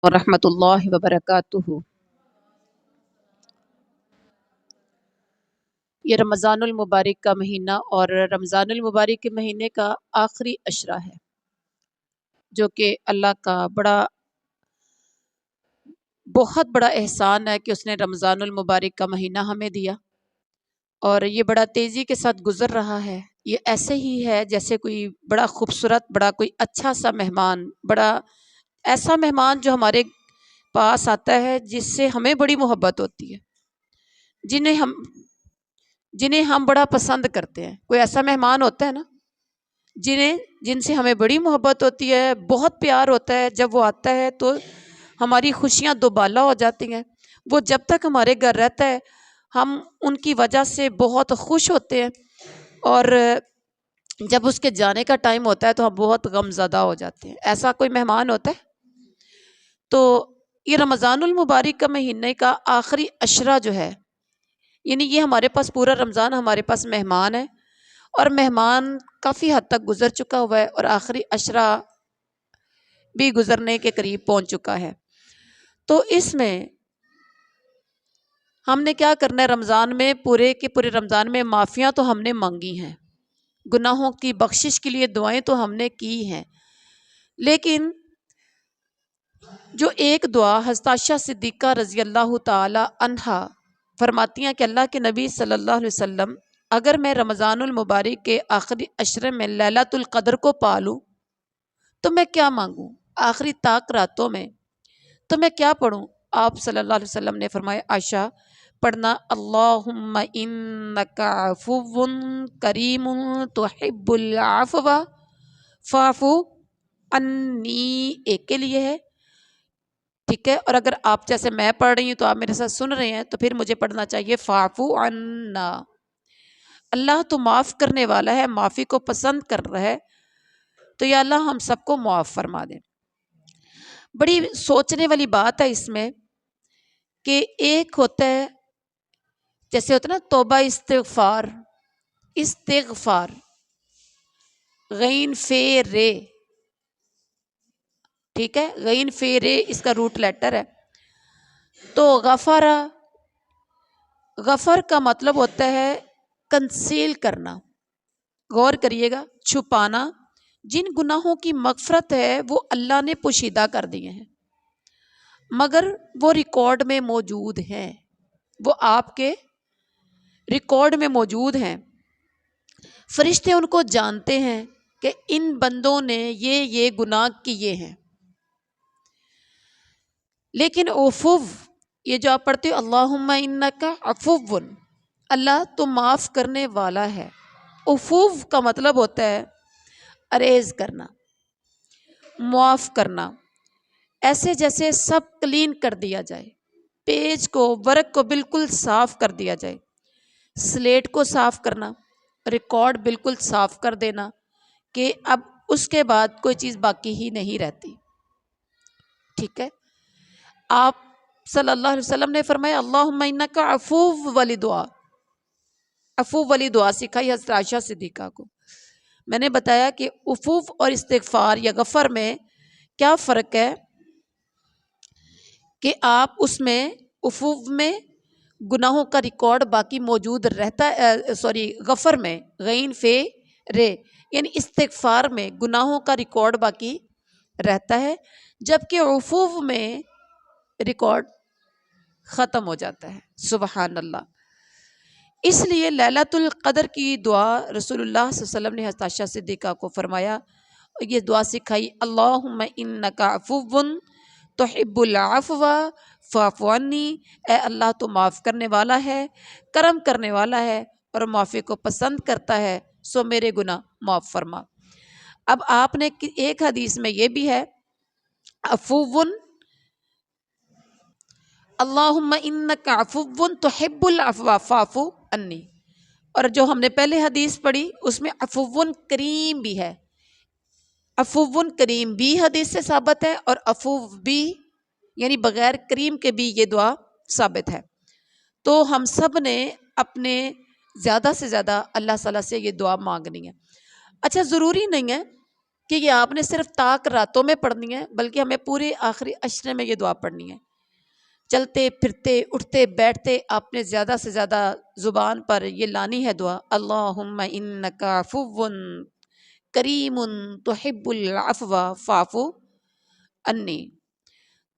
ورحمۃ اللہ وبرکاتہ۔ یہ رمضان المبارک کا مہینہ اور رمضان المبارک کے مہینے کا آخری عشرہ ہے، جو کہ اللہ کا بہت بڑا احسان ہے کہ اس نے رمضان المبارک کا مہینہ ہمیں دیا، اور یہ بڑا تیزی کے ساتھ گزر رہا ہے۔ یہ ایسے ہی ہے جیسے کوئی بڑا خوبصورت، بڑا کوئی اچھا سا مہمان، بڑا ایسا مہمان جو ہمارے پاس آتا ہے جس سے ہمیں بڑی محبت ہوتی ہے، جنہیں ہم جنہیں ہم بڑا پسند کرتے ہیں۔ کوئی ایسا مہمان ہوتا ہے نا جن سے ہمیں بڑی محبت ہوتی ہے، بہت پیار ہوتا ہے۔ جب وہ آتا ہے تو ہماری خوشیاں دوبالا ہو جاتی ہیں۔ وہ جب تک ہمارے گھر رہتا ہے ہم ان کی وجہ سے بہت خوش ہوتے ہیں، اور جب اس کے جانے کا ٹائم ہوتا ہے تو ہم بہت غم زدہ ہو جاتے ہیں۔ ایسا کوئی مہمان ہوتا ہے؟ تو یہ رمضان المبارک کا مہینے کا آخری عشرہ جو ہے، یعنی یہ ہمارے پاس پورا رمضان ہمارے پاس مہمان ہے، اور مہمان کافی حد تک گزر چکا ہوا ہے، اور آخری عشرہ بھی گزرنے کے قریب پہنچ چکا ہے۔ تو اس میں ہم نے کیا کرنا ہے؟ رمضان میں پورے کے پورے رمضان میں معافیاں تو ہم نے مانگی ہیں، گناہوں کی بخشش کے لیے دعائیں تو ہم نے کی ہیں، لیکن جو ایک دعا حضرت عائشہ صدیقہ رضی اللہ تعالی عنہا فرماتی ہیں کہ اللہ کے نبی صلی اللہ علیہ وسلم، اگر میں رمضان المبارک کے آخری عشرے میں لیلۃ القدر کو پالوں تو میں کیا مانگوں؟ آخری طاق راتوں میں تو میں کیا پڑھوں؟ آپ صلی اللہ علیہ وسلم نے فرمایا، عائشہ پڑھنا اللہم انک عفو کریم تحب العفو فاعف عنی، ایک کے لیے ہے، ٹھیک ہے؟ اور اگر آپ جیسے میں پڑھ رہی ہوں تو آپ میرے ساتھ سن رہے ہیں تو پھر مجھے پڑھنا چاہیے فاعف عنا، اللہ تو معاف کرنے والا ہے، معافی کو پسند کر رہا ہے، تو یا اللہ ہم سب کو معاف فرما دیں۔ بڑی سوچنے والی بات ہے اس میں کہ ایک ہوتا ہے، جیسے ہوتا ہے نا توبہ استغفار، استغفار غین فے رے، ٹھیک ہے؟ غین فے رے اس کا روٹ لیٹر ہے۔ تو غفر کا مطلب ہوتا ہے کنسیل کرنا، غور کریے گا، چھپانا۔ جن گناہوں کی مغفرت ہے وہ اللہ نے پوشیدہ کر دیے ہیں، مگر وہ ریکارڈ میں موجود ہیں، وہ آپ کے ریکارڈ میں موجود ہیں، فرشتے ان کو جانتے ہیں کہ ان بندوں نے یہ گناہ کیے ہیں۔ لیکن عفو، یہ جو آپ پڑھتے ہو اللہم انک عفو، اللہ تو معاف کرنے والا ہے۔ عفو کا مطلب ہوتا ہے اریز کرنا، معاف کرنا، ایسے جیسے سب کلین کر دیا جائے، پیج کو، ورق کو بالکل صاف کر دیا جائے، سلیٹ کو صاف کرنا، ریکارڈ بالکل صاف کر دینا کہ اب اس کے بعد کوئی چیز باقی ہی نہیں رہتی، ٹھیک ہے؟ آپ صلی اللہ علیہ وسلم نے فرمایا اللہم انک عفو والی دعا، عفو والی دعا سکھائی حضرت عائشہ صدیقہ کو۔ میں نے بتایا کہ عفو اور استغفار یا غفر میں کیا فرق ہے، کہ آپ اس میں عفو میں گناہوں کا ریکارڈ باقی موجود رہتا ہے، غفر میں غین فے رے یعنی استغفار میں گناہوں کا ریکارڈ باقی رہتا ہے، جبکہ عفو میں ریکارڈ ختم ہو جاتا ہے۔ سبحان اللہ۔ اس لیے لیلۃ القدر کی دعا رسول اللہ صلی اللہ علیہ وسلم نے حضرت عائشہ صدیقہ کو فرمایا، یہ دعا سکھائی اللہم انک عفو تحب العفو فاعف عنی، اے اللہ تو معاف کرنے والا ہے، کرم کرنے والا ہے، اور معافی کو پسند کرتا ہے، سو میرے گناہ معاف فرما۔ اب آپ نے ایک حدیث میں یہ بھی ہے عفو اللہم انک عفو تحب العفو فاعف عنی، اور جو ہم نے پہلے حدیث پڑھی اس میں عفو کریم بھی ہے، عفو کریم بھی حدیث سے ثابت ہے، اور عفو بھی یعنی بغیر کریم کے بھی یہ دعا ثابت ہے۔ تو ہم سب نے اپنے زیادہ سے زیادہ اللہ تعالیٰ سے یہ دعا مانگنی ہے۔ اچھا، ضروری نہیں ہے کہ یہ آپ نے صرف طاق راتوں میں پڑھنی ہے، بلکہ ہمیں پورے آخری عشرے میں یہ دعا پڑھنی ہے. چلتے پھرتے اٹھتے بیٹھتے آپ نے زیادہ سے زیادہ زبان پر یہ لانی ہے دعا، اللہم انک عفو کریم تحب العفو فاعف انی.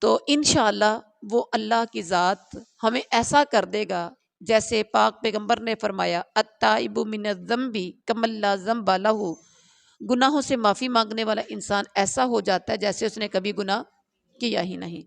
تو انشاءاللہ وہ اللہ کی ذات ہمیں ایسا کر دے گا جیسے پاک پیغمبر نے فرمایا التائب من الذنب کمن لا ذنب لہ. گناہوں سے معافی مانگنے والا انسان ایسا ہو جاتا ہے جیسے اس نے کبھی گناہ کیا ہی نہیں.